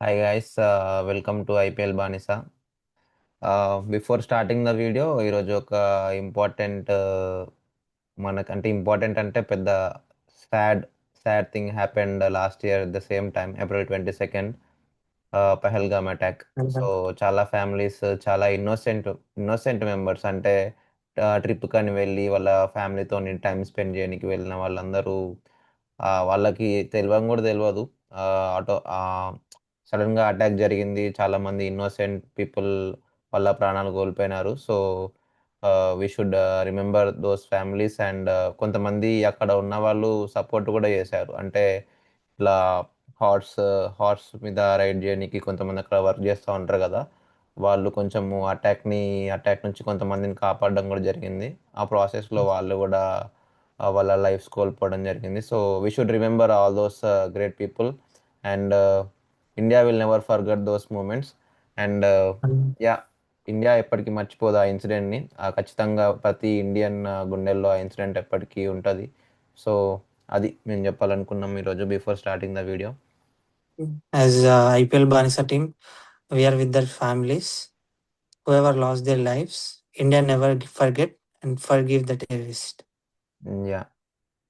Hi guys, welcome to IPL Banisa. Before starting the video ఈరోజు ఒక important మనకంటే important అంటే పెద్ద sad sad thing happened last year at the same time April 22nd, Pahalgam attack. So చాలా families చాలా innocent members అంటే trip కని వెళ్ళి వాళ్ళ ఫ్యామిలీతో టైం స్పెండ్ చేయడానికి వెళ్ళిన వాళ్ళందరూ వాళ్ళకి తెలియని కూడా తెలియదు. ఆటో సడన్గా అటాక్ జరిగింది, చాలా మంది ఇన్నోసెంట్ పీపుల్ వాళ్ళ ప్రాణాలు కోల్పోయినారు. So we should remember those families and కొంతమంది అక్కడ ఉన్న వాళ్ళు సపోర్ట్ కూడా చేశారు. అంటే ఇట్లా హార్స్ హార్స్ మీద రైడ్ చేయడానికి కొంతమంది అక్కడ వర్క్ చేస్తూ ఉంటారు కదా, వాళ్ళు కొంచెము అటాక్ నుంచి కొంతమందిని కాపాడడం కూడా జరిగింది. ఆ ప్రాసెస్లో వాళ్ళు కూడా వాళ్ళ లైఫ్స్ కోల్పోవడం జరిగింది. So we should remember all those great people and India will never forget those moments. And ya, India ఎప్పటికీ మర్చిపోదు ఆ ఇన్సిడెంట్ని. ఖచ్చితంగా ప్రతి ఇండియన్ గుండెల్లో ఆ ఇన్సిడెంట్ ఎప్పటికీ ఉంటుంది. సో అది మేము చెప్పాలనుకున్నాం ఈరోజు before starting the video. As IPL Banisa team, we are with their families. Whoever lost their lives, India never forget and forgive the terrorist. Yeah,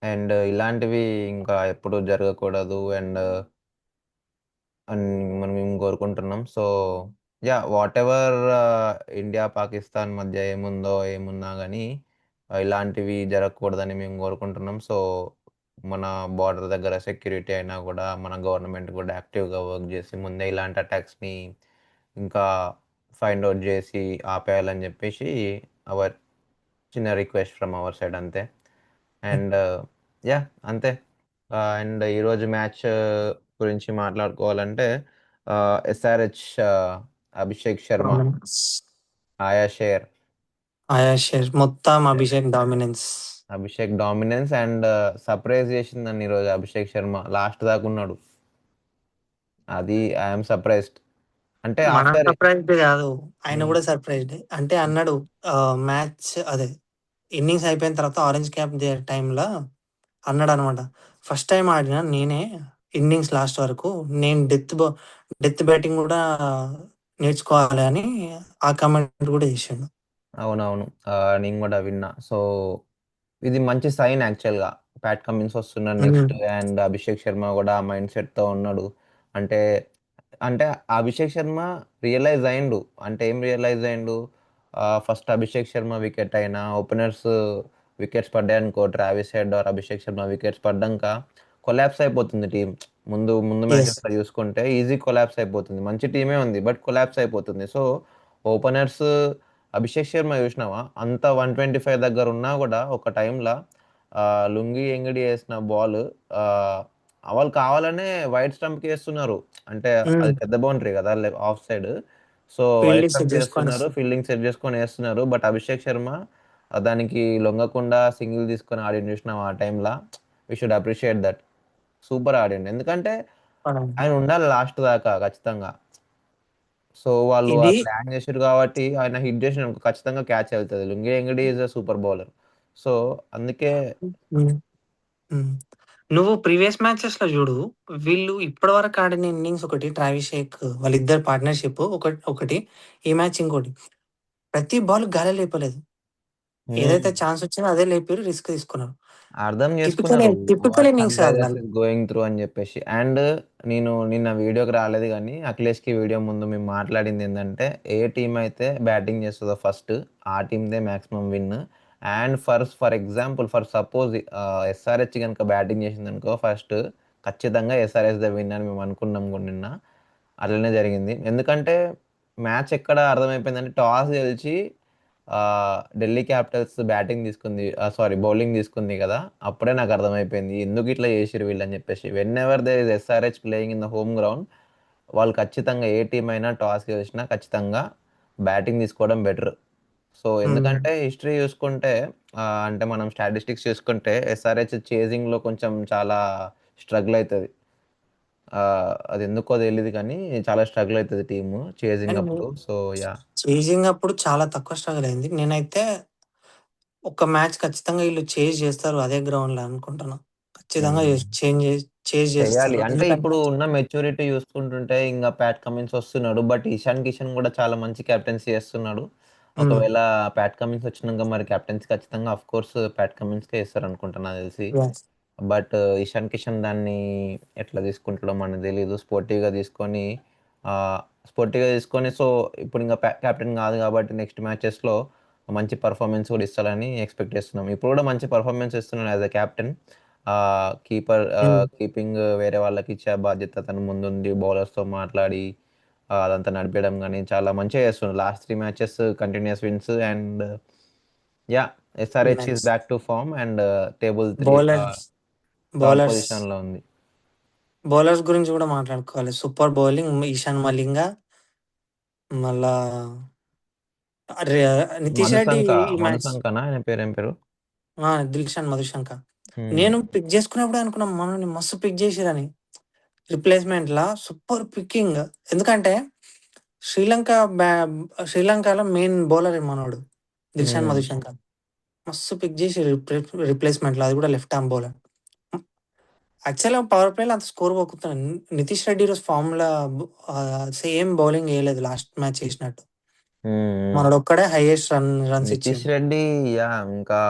and ఇలాంటివి ఇంకా ఎప్పుడు జరగకూడదు అండ్ అని మనం మేము కోరుకుంటున్నాం. So yeah, what ever India Pakistan మధ్య ఏమున్నా కానీ ఇలాంటివి జరగకూడదని మేము కోరుకుంటున్నాం. సో మన బార్డర్ దగ్గర సెక్యూరిటీ అయినా కూడా మన గవర్నమెంట్ కూడా యాక్టివ్గా వర్క్ చేసి ముందే ఇలాంటి అటాక్స్ని ఇంకా ఫైండ్ అవుట్ చేసి ఆపేయాలని చెప్పేసి అవర్ చిన్న రిక్వెస్ట్ ఫ్రమ్ అవర్ సైడ్, అంతే. అండ్ యా, అంతే. అండ్ ఈరోజు మ్యాచ్ గురించి మాట్లాడుకోవాలంటే ఎస్ఆర్హెచ్ అభిషేక్ శర్మ, Dominance. ఆయా share. Ayashir, Mottam Abhishek dominance. Abhishek dominance and surprise చేసిందండి ఈరోజు అభిషేక్ శర్మ, లాస్ట్ దాకా ఉన్నాడు. అది ఐఎమ్ సర్ప్రైజ్డ్. అంటే మనం ఆఫ్టర్ సర్ప్రైజ్డ్ కాదు, ఆయన కూడా సర్ప్రైజ్డ్. అంటే అన్నాడు మ్యాచ్ అదే ఇన్నింగ్స్ అయిపోయిన తర్వాత ఆరెంజ్ క్యాప్ టైంలో అన్నాడు అనమాట. ఫస్ట్ టైం ఆడిన నేనే ఇన్నింగ్స్ లాస్ట్ వరకు నేను డెత్ బ్యాటింగ్ కూడా నేర్చుకోవాలి అని ఆ కామెంట్ కూడా చేసిండు. అవునవును, నేను కూడా విన్నా. సో ఇది మంచి సైన్ యాక్చువల్గా. ప్యాట్ కమిన్స్ వస్తున్నాడు నెక్స్ట్ అండ్ అభిషేక్ శర్మ కూడా ఆ మైండ్ సెట్తో ఉన్నాడు. అంటే అంటే అభిషేక్ శర్మ రియలైజ్ అయిండు. అంటే ఏం రియలైజ్ అయిండు? ఫస్ట్ అభిషేక్ శర్మ వికెట్ అయినా ఓపెనర్స్ వికెట్స్ పడ్డాయనుకో, Travis Head or Abhishek Sharma wickets పడ్డాక కొలాప్స్ అయిపోతుంది టీం. ముందు ముందు ఎస్. మ్యాచెస్లో చూసుకుంటే ఈజీ కొలాప్స్ అయిపోతుంది. మంచి టీమే ఉంది బట్ కొలాప్స్ అయిపోతుంది. సో ఓపెనర్స్ అభిషేక్ శర్మ చూసినావా, అంత 125 దగ్గర ఉన్నా కూడా ఒక టైంలో లుంగి ఎంగిడి వేసిన బాల్ వాళ్ళు కావాలనే వైట్ స్టంప్కి వేస్తున్నారు. అంటే అది పెద్ద బౌండరీ కదా, of side. So white fielding set stump చేసుకొని వేస్తున్నారు, ఫీల్డింగ్ సెట్ చేసుకొని వేస్తున్నారు. బట్ అభిషేక్ శర్మ దానికి లొంగకుండా సింగిల్ తీసుకొని ఆడిండు చూసినాం ఆ టైంలో. We should appreciate that. Super ఆడిండు. ఎందుకంటే ఆయన ఉండాలి లాస్ట్ దాకా ఖచ్చితంగా. సో వాళ్ళు ఆ ఇది ప్లాన్ చేసారు కాబట్టి ఆయన హిట్ చేసిన ఖచ్చితంగా క్యాచ్ వెళ్తుంది. Lungi Ngidi is a super bowler. So అందుకే ఉమ్, ఉమ్. నువ్వు ప్రీవియస్ మ్యాచెస్ లో చూడు, వీళ్ళు ఇప్పటి వరకు ఆడిన ఇన్నింగ్స్ ఒకటి, ట్రావిస్ షేక్ వాళ్ళిద్దరు పార్ట్నర్షిప్ ఒకటి ఒకటి, ఈ మ్యాచ్ ఇంకోటి, ప్రతి బాల్ గాలి లేపలేదు. ఏదైతే ఛాన్స్ వచ్చిందో అదే లేపారు, రిస్క్ తీసుకున్నారు. అర్థం టిపికల్ చేసుకున్నారు టిపికల్ వాట్ ఇన్నింగ్స్ సన్ కాదు రైజర్స్ వాళ్ళు. ఇస్ గోయింగ్ త్రూ అని చెప్పేసి. అండ్ నేను నిన్న వీడియోకి రాలేదు కానీ అఖిలేష్కి వీడియో ముందు మేము మాట్లాడింది ఏంటంటే, ఏ టీం అయితే బ్యాటింగ్ చేస్తుందో ఫస్ట్ ఆ టీందే maximum win. And for example, for suppose SRH కనుక బ్యాటింగ్ చేసింది అనుకో ఫస్ట్, ఖచ్చితంగా ఎస్ఆర్హెచ్ ద విన్ అని మేము అనుకున్నాం కూడా నిన్న. అట్లనే జరిగింది. ఎందుకంటే మ్యాచ్ ఎక్కడ అర్థమైపోయిందంటే, టాస్ గెలిచి ఢిల్లీ క్యాపిటల్స్ బ్యాటింగ్ తీసుకుంది, సారీ బౌలింగ్ తీసుకుంది కదా, అప్పుడే నాకు అర్థమైపోయింది ఎందుకు ఇట్లా చేసిరు వీళ్ళని చెప్పేసి. When ever they is SRH playing in the home ground, వాళ్ళు ఖచ్చితంగా ఏ టీం అయినా టాస్ గెలిచినా ఖచ్చితంగా బ్యాటింగ్ తీసుకోవడం బెటర్. సో ఎందుకంటే హిస్టరీ చూసుకుంటే, అంటే మనం స్టాటిస్టిక్స్ చూసుకుంటే ఎస్ఆర్హెచ్ చేజింగ్లో కొంచెం చాలా స్ట్రగుల్ అవుతుంది. అది ఎందుకో తెలియదు కానీ చాలా స్ట్రగుల్ అవుతుంది టీము చేజింగ్ అండ్ అప్పుడు. So yeah. చేజింగ్ అప్పుడు చాలా తక్కువ స్ట్రగుల్ అయింది. నేనైతే ఒక మ్యాచ్ ఖచ్చితంగా వీళ్ళు చేంజ్ చేస్తారు అదే గ్రౌండ్ లో అనుకుంటున్నా. ఖచ్చితంగా చేజ్ చేయాలి. చేస్తారు. అంటే ఎందుకంటే ఇప్పుడు ఉన్న మెచ్యూరిటీ చూసుకుంటుంటే ఇంగ ప్యాట్ కమిన్స్ వస్తున్నాడు. బట్ ఇషాన్ కిషన్ కూడా చాలా మంచి కెప్టెన్సీ చేస్తున్నాడు. హ్మ్. ఒకవేళ ప్యాట్ కమిన్స్ వచ్చినాక మరి కెప్టెన్సీ ఖచ్చితంగా ఆఫ్‌కోర్స్ ప్యాట్ కమిన్స్‌కే ఇస్తారనుకుంటా నాకు తెలిసి. యెస్. బట్ ఇషాన్ కిషన్ దాన్ని ఎట్లా తీసుకుంటాడో మనకు తెలీదు. స్పోర్టివ్‌గా తీసుకొని సో ఇప్పుడు ఇంక కెప్టెన్ కాదు కాబట్టి నెక్స్ట్ మ్యాచెస్‌లో మంచి పెర్ఫార్మన్స్ కూడా ఇస్తాడని ఎక్స్‌పెక్ట్ చేస్తున్నాం. ఇప్పుడు కూడా మంచి పెర్ఫార్మన్స్ ఇస్తున్నాడు యాస్ ఎ కెప్టెన్. హ్మ్. కీపింగ్ వేరే వాళ్ళకిచ్చే బాధ్యత తను ముందుండి బౌలర్స్‌తో మాట్లాడి అదంతా నడిపేయడం గానీ చాలా మంచిగా చేస్తున్నాడు. Last 3 matches continuous wins and yeah! SRH is nice. Back to form and table 3 bowlers top bowlers పొజిషన్‌లో ఉంది. బౌలర్స్ గురించి కూడా మాట్లాడుకోవాలి. సూపర్ బౌలింగ్ ఇషాన్ మలింగ, మళ్ళా రే నితీష్ రెడ్డి ఈ మ్యాచ్ మనుశంకనా ఆయన పేరేం పేరు? దిల్‌షాన్ మధుశంక. హ్మ్. నేను పిక్ చేసుకున్నప్పుడే అనుకున్నా మనోడిని మస్తు పిక్ చేసిర్రని. రిప్లేస్‌మెంట్‌లా సూపర్ పికింగ్. ఎందుకంటే శ్రీలంక బ్యా శ్రీలంకలో మెయిన్ బౌలర్ మనోడు. దిల్‌షాన్ హ్మ్. మధుశంక. మస్తు పిక్ చేసిర్రు రిప్లేస్‌మెంట్‌లో అది కూడా లెఫ్ట్ ఆర్మ్ బౌలర్. యాక్చువల్‌గా పవర్ ప్లేలో అంత స్కోర్ పోకుతున్నాను. నితీష్ రెడ్డి ఈరోజు ఫార్మ్‌లా సేమ్ బౌలింగ్ ఎయలేదు లాస్ట్ మ్యాచ్ చేసినట్టు. హ్మ్. హ్మ్. మనోడొక్కడే హైయెస్ట్ రన్స్ నితీష్ ఇచ్చిండు. రెడ్డి ఇంకా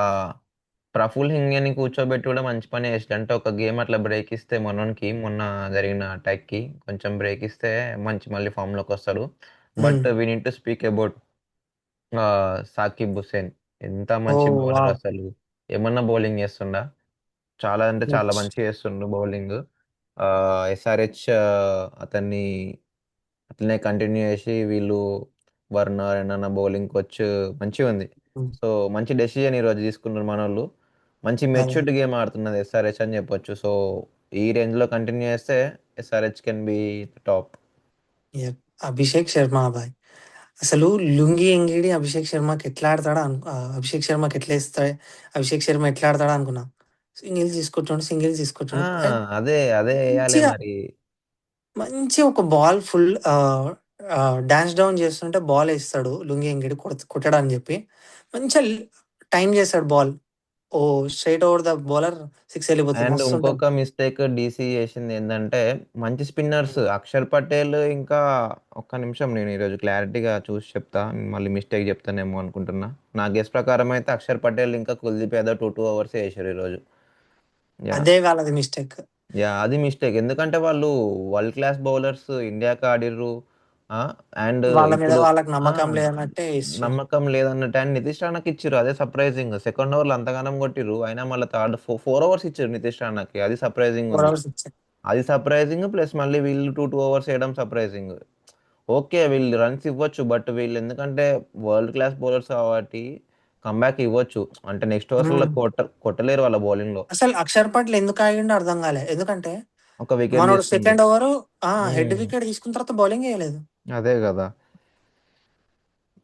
ప్రఫుల్ హింగేని కూర్చోబెట్టి కూడా మంచి పని చేసాడు. అంటే ఒక గేమ్ అట్లా బ్రేక్ ఇస్తే మనోనికి మొన్న జరిగిన అటాక్‌కి కొంచెం బ్రేక్ ఇస్తే మంచి మళ్ళీ ఫామ్‌లోకి వస్తాడు. Hmm. But we need to speak about Saqib Hussain. ఎంత మంచి ఓహ్! Bowler wow! అసలు. ఏమన్నా బౌలింగ్ చేస్తుండా? చాలా అంటే చాలా నెక్స్ట్ మంచిగా చేస్తుండు బౌలింగ్. ఎస్ఆర్‌హెచ్ అతన్ని అట్లనే కంటిన్యూ చేసి వీళ్ళు వరుణ, రణన బౌలింగ్ కోచ్ మంచిగుంది. హ్మ్. సో, మంచి డెసిషన్ ఈరోజు తీసుకున్నారు మనోళ్ళు. మంచి అదే. మెచ్యూర్డ్ గేమ్ ఆడుతున్నది ఎస్ఆర్‌హెచ్ అని చెప్పొచ్చు. సో, ఈ రేంజ్‌లో కంటిన్యూ చేస్తే SRH can be top. Yeah! Abhishek Sharma భాయ్. అసలు లుంగీ ఎంగిడి అభిషేక్ శర్మకి ఎట్లా ఆడతాడో అభిషేక్ శర్మకి ఎట్లా ఏస్తాడు, అభిషేక్ శర్మ ఎట్లా ఆడతాడో అనుకున్నా. సింగిల్స్ ఆ! తీసుకుంటుండు. అండ్ అదే ఎయాలే మంచిగా మరి. మంచిగా ఒక బాల్ ఫుల్ డాన్స్ డౌన్ చేస్తుంటే బాల్ ఏస్తాడు లుంగీ ఎంగిడి కొట్టడని చెప్పి. మంచిగా టైమ్ చేస్తాడు ball. Oh! Straight over the bowler 6 ఎళ్ళిపోతది. అండ్ మస్తుంటది. ఇంకొక మిస్టేక్ డీసీ చేసిందేందంటే, మంచి స్పిన్నర్స్ అక్షర్ పటేల్ ఇంకా ఒక్క నిమిషం నేను ఈరోజు క్లారిటీగా చూసి చెప్తా. మళ్ళీ మిస్టేక్ చెప్తానేమో అనుకుంటున్నా. నా గెస్ ప్రకారం అయితే అక్షర్ పటేల్ ఇంకా కుల్దీప్ యాదవ్ 2 ఓవర్సే ఏసిర్రు ఈరోజు. యాహ్! అదే వాళ్ళది మిస్టేక్. అది మిస్టేక్. ఎందుకంటే వాళ్ళు వరల్డ్ క్లాస్ బౌలర్స్ ఇండియాకి ఆడిర్రు. ఆ! అండ్ వాళ్ళ మీద ఇప్పుడు వాళ్ళకి ఆ! నమ్మకం లేదన్నట్టే ఇస్తుండు. నమ్మకం లేదన్నట్టు అండ్ నితీష్ రాణాకి ఇచ్చిర్రు. అదే సర్ప్రైజింగ్. సెకండ్ ఓవర్‌లో అంతగనం కొట్టిర్రు. అయినా మళ్ళా థర్డ్ 4 ఓవర్స్ ఇచ్చిర్రు నితీష్ రాణాకి. అది సర్ప్రైజింగ్ 4 ఉంది. అవర్స్ ఇచ్చారు. అది సర్ప్రైజింగ్ ప్లస్ మళ్ళీ వీళ్ళు 2 ఓవర్స్ ఏయడం సర్ప్రైజింగ్. ఓకే. వీళ్ళు రన్స్ ఇవ్వచ్చు. బట్ వీళ్ళు ఎందుకంటే వరల్డ్ క్లాస్ బౌలర్స్ కాబట్టి కమ్‌బ్యాక్ ఇవ్వచ్చు. అంటే నెక్స్ట్ ఓవర్స్‌లలో హ్మ్. కొట్టలేరు వాళ్ళ బౌలింగ్‌లో. అసలు అక్షర్ పటేల్ ఎందుకు ఆడిండో అర్థం కాలే. ఎందుకంటే ఒక వికెట్ మనోడు తీసుకుండు. సెకండ్ ఓవరు హెడ్ హ్మ్. వికెట్ తీసుకున్న తర్వాత బౌలింగ్ ఎయలేదు. అదే గదా!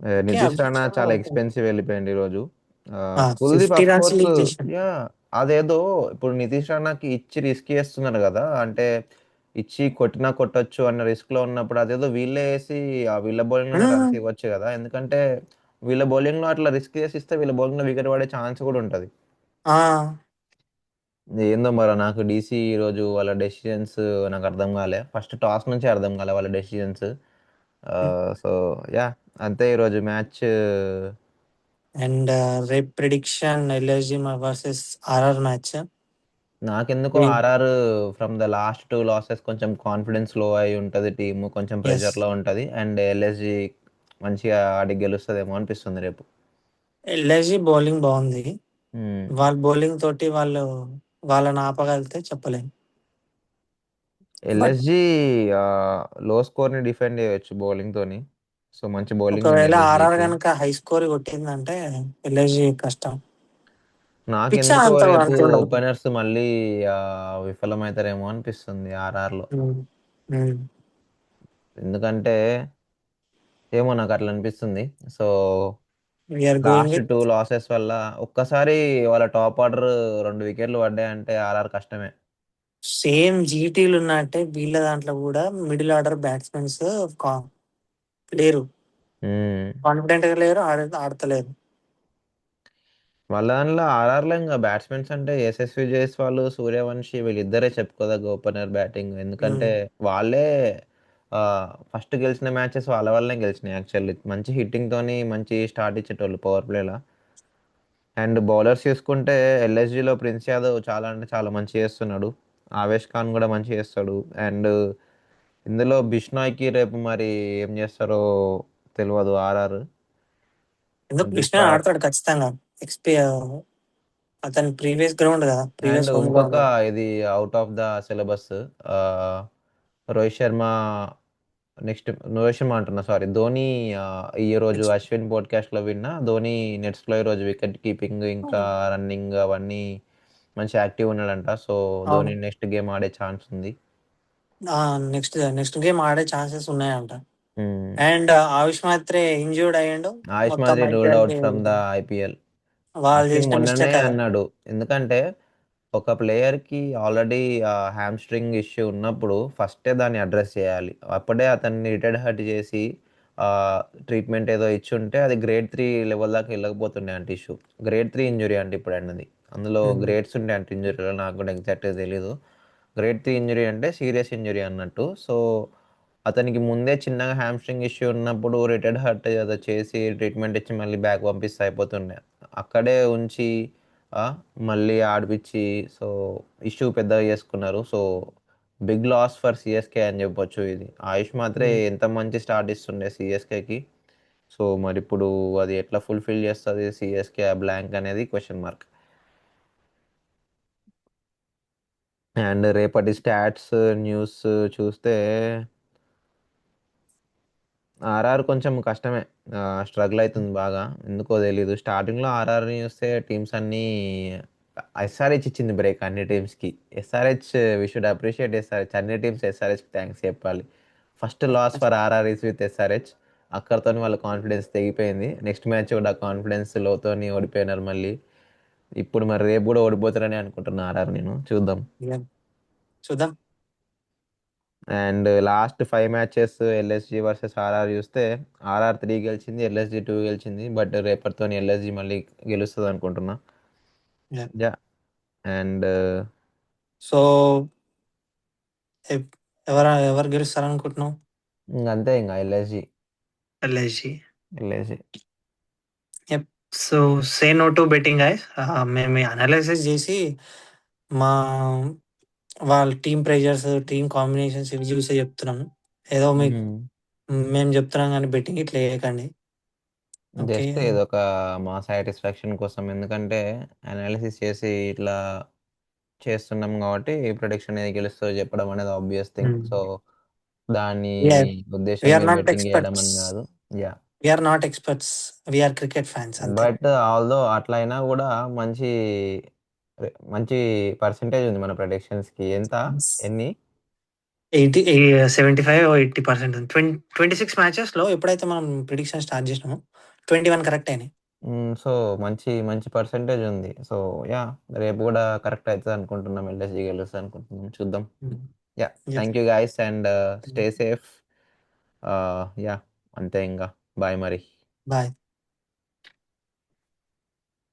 ఓకే. నితీష్ అభిషేక్ రాణా శర్మ చాలా ఓకే. ఎక్స్‌పెన్సివ్ వెళ్ళిపోయిండు ఈరోజు. కుల్దీప్ 50 రన్స్ ఆఫ్‌కోర్స్ లీక్ చేసిండు. యాహ్! అదేదో ఇప్పుడు నితీష్ రాణాకి ఇచ్చి రిస్క్ చేస్తున్నారు గదా! అంటే ఇచ్చి కొట్టినా కొట్టొచ్చు అన్న రిస్క్‌లో ఉన్నప్పుడు అదేదో వీళ్ళే ఏసి వీళ్ళ బౌలింగ్‌లోనే రన్స్ హ్మ్. ఇవ్వచ్చు గదా! ఎందుకంటే వీళ్ళ బౌలింగ్‌లో అట్లా రిస్క్ చేసి ఇస్తే వీళ్ళ బౌలింగ్‌లో వికెట్ పడే ఛాన్స్ గూడా ఉంటది. ఆ! ఏందో మరి నాకు డీసీ ఈరోజు వాళ్ళ డెసిషన్స్ నాకు అర్థం కాలే. ఫస్ట్ టాస్ నుంచే అర్థం కాలే వాళ్ళ డెసిషన్స్. హ్మ్. So yeah! అంతే ఈరోజు మ్యాచ్ అండ్ రేపు prediction LSG versus RR match. నాకెందుకో RR from the last 2 losses కొంచెం కాన్ఫిడెన్స్ లో అయి ఉంటది టీము. కొంచెం యెస్. ప్రెషర్‌లో ఉంటది. అండ్ ఎల్ఎస్‌జీ మంచిగా ఆడి గెలుస్తదేమో అనిపిస్తుంది రేపు. ఎల్ఎస్జీ బౌలింగ్ బావుంది. హ్మ్. వాళ్ళ బౌలింగ్ తోటి వాళ్ళని ఆపగలిగితే చెప్పలేం. బట్ ఎల్ఎస్‌జీ లో స్కోర్‌ని డిఫెండ్ చేయొచ్చు బౌలింగ్‌తోని. సో, మంచి బౌలింగ్ ఉంది ఒకవేళ ఆర్ఆర్ ఎల్ఎస్‌జీకి. గనుక హై స్కోర్ కొట్టిందంటే ఎల్ఎస్జీ కష్టం. పిచ్ నాకెందుకో అంత రేపు అంతే ఉండదు. ఓపెనర్స్ మళ్ళీ విఫలమైతారేమో అనిపిస్తుంది ఆర్ఆర్‌లో. హ్మ్. హ్మ్. ఎందుకంటే ఏమో నాకట్లా అనిపిస్తుంది. So, we're going lost with 2 losses వల్ల ఒక్కసారి వాళ్ళ టాప్ ఆర్డర్ 2 వికెట్లు పడ్డాయంటే ఆర్ఆర్ కష్టమే. సేమ్ జీటీలు ఉన్నట్టే వీళ్ళ దాంట్లో కూడా మిడిల్ ఆర్డర్ బ్యాట్స్మెన్స్ కా లేరు. హ్మ్. కాన్ఫిడెంట్ గా లేరు. ఆడతలేరు. వాళ్ళ దాంట్లో ఆర్ఆర్లో ఇంకా బ్యాట్స్మెన్స్ అంటే యశస్వి జైస్వాల్, సూర్యవంశి వీళ్ళిద్దరే చెప్పుకోదగ్గ ఓపెనర్ బ్యాటింగ్. ఎందుకంటే వాళ్ళే ఫస్ట్ గెలిచిన మ్యాచెస్ వాళ్ళ వల్లనే గెలిచినాయి యాక్చువల్లీ. మంచి హిట్టింగ్ తోని మంచి స్టార్ట్ ఇచ్చేటోళ్ళు పవర్ ప్లేలో. అండ్ బౌలర్స్ చూసుకుంటే ఎల్ఎస్జిలో ప్రిన్స్ యాదవ్ చాలా అంటే చాలా మంచి చేస్తున్నాడు. ఆవేష్ ఖాన్ కూడా మంచి చేస్తాడు. అండ్ ఇందులో బిష్నాయ్కి రేపు మరి ఏం చేస్తారో తెలియదు ఆర్ఆర్. ఎందుకు అంటే కృష్ణ ఆడతాడు ఖచ్చితంగా. ఎక్స్పీ అతని ప్రీవియస్ గ్రౌండ్ కదా, అండ్ ప్రీవియస్ హోమ్ ఇంకొక గ్రౌండ్. ఇది out of the syllabus, Rohit Sharma next, Rohit Sharma అంటున్నా సారీ, ధోని ఈ రోజు అశ్విన్ పోడ్కాస్ట్ లో విన్నా, ధోని నెట్స్ లో ఈ రోజు వికెట్ కీపింగ్ ఇంకా రన్నింగ్ అవన్నీ మంచి యాక్టివ్ ఉన్నాడంట. సో అవును. ధోని నెక్స్ట్ గేమ్ ఆడే ఛాన్స్ ఉంది. నెక్స్ట్ నెక్స్ట్ గేమ్ ఆడే ఛాన్సెస్ ఉన్నాయంట. Hmm. And Ayush Mhatre injured అయ్యిండు. ఆయుష్ మొత్తం Mhatre ruled IPL out from the IPL. వాళ్ళు అశ్విన్ చేసిన మొన్ననే మిస్టేక్ అది. అన్నాడు. ఎందుకంటే ఒక ప్లేయర్కి ఆల్రెడీ హ్యామ్స్ట్రింగ్ ఇష్యూ ఉన్నప్పుడు ఫస్టే దాన్ని అడ్రస్ చేయాలి. అప్పుడే అతన్ని రిటైర్డ్ హర్ట్ చేసి ట్రీట్మెంట్ ఏదో ఇచ్చి ఉంటే అది గ్రేడ్ 3 లెవెల్ దాకా వెళ్ళకపోతుండే అంటే ఇష్యూ. గ్రేడ్ 3 ఇంజురీ అంటే ఇప్పుడు అన్నది. అందులో ఉమ్. గ్రేడ్స్ ఉండే అంటే ఇంజురీలో నాకు కూడా ఎగ్జాక్ట్గా తెలీదు. గ్రేడ్ 3 ఇంజురీ అంటే సీరియస్ ఇంజురీ అన్నట్టు. సో అతనికి ముందే చిన్నగా హ్యామ్స్ట్రింగ్ ఇష్యూ ఉన్నప్పుడు రిటైర్డ్ హర్ట్ ఏదో చేసి ట్రీట్మెంట్ ఇచ్చి మళ్ళీ బ్యాక్ పంపిస్తే అయిపోతుండే. అక్కడే ఉంచి ఆ, మళ్ళీ ఆడిపించి సో ఇష్యూ పెద్దగా చేసుకున్నారు. So big loss for CSK అని చెప్పొచ్చు ఇది. ఆయుష్ మాత్రే ఉమ్. ఎంత మంచి స్టార్ట్ ఇస్తుండే సిఎస్కేకి. సో మరి ఇప్పుడు అది ఎట్లా ఫుల్ఫిల్ చేస్తుంది సిఎస్కే ఆ బ్లాంక్ అనేది క్వశ్చన్ మార్క్. అండ్ రేపటి స్టాట్స్ న్యూస్ చూస్తే ఆర్ఆర్ కొంచెం కష్టమే, స్ట్రగుల్ అవుతుంది బాగా. ఎందుకో తెలీదు. స్టార్టింగ్లో ఆర్ఆర్ని చూస్తే టీమ్స్ అన్నీ, ఎస్ఆర్హెచ్ ఇచ్చింది బ్రేక్ అన్ని టీమ్స్కి. SRH we should appreciate SRH. అన్ని టీమ్స్ ఎస్ఆర్హెచ్కి థ్యాంక్స్ చెప్పాలి. First loss for RR is with SRH. అక్కడితో వాళ్ళ కాన్ఫిడెన్స్ తెగిపోయింది. నెక్స్ట్ మ్యాచ్ కూడా కాన్ఫిడెన్స్ లోతోని ఓడిపోయినారు మళ్ళీ. ఇప్పుడు మరి రేపు కూడా ఓడిపోతారని అనుకుంటున్నా ఆర్ఆర్, నేను చూద్దాం. ఇక చూద్దాం. And last 5 matches LSG versus RR చూస్తే ఆర్ఆర్ 3 గెలిచింది, ఎల్ఎస్జి 2 గెలిచింది. బట్ రేపటితో ఎల్ఎస్జి మళ్ళీ గెలుస్తుంది అనుకుంటున్నా. Yeah. యా. అండ్ సో ఎవరు గెలుస్తారు అనుకుంటున్నావు? అంతే ఇంకా LSG. LIC. LSG. So say no to betting guys. మేము అనాలిసిస్ చేసి మా వాళ్ళ టీమ్ ప్రెజర్స్, టీమ్ కాంబినేషన్స్ ఇవి చూసే చెప్తున్నాము. ఏదో మీకు మేము చెప్తున్నాం కానీ బెట్టింగ్ ఇట్లా వేయకండి. ఓకే. జస్ట్ ఇదొక మా సాటిస్ఫాక్షన్ కోసం. ఎందుకంటే అనాలిసిస్ చేసి ఇట్లా చేస్తున్నాం కాబట్టి ప్రొడిక్షన్ ఏది గెలుస్తుందో చెప్పడం అనేది ఆబ్వియస్ థింగ్. సో దాని ఉద్దేశం వీఆర్ మీరు నాట్ బెట్టింగ్ వేయడం ఎక్స్పర్ట్స్. అని కాదు. Yeah. We are not experts. We are cricket fans అంతే. బట్ ఆల్దో అట్లా అయినా కూడా మంచి మంచి పర్సంటేజ్ ఉంది మన ప్రొడిక్షన్స్కి. ఎంత, ఎన్ని? 75 or 80% 26 మ్యాచెస్లో ఎప్పుడైతే మనం ప్రిడిక్షన్ స్టార్ట్ చేసినామో 21 కరెక్ట్ అయినాయి. సో మంచి మంచి పర్సంటేజ్ ఉంది. సో యా, రేపు కూడా కరెక్ట్ అవుతుంది అనుకుంటున్నాం. ఎల్ఎస్జి గెలుస్తుంది అనుకుంటున్నాం. చూద్దాం. Yeah. Thank you guys and stay safe. Yeah, అంతే ఇంకా. బాయ్ మరి. బాయ్.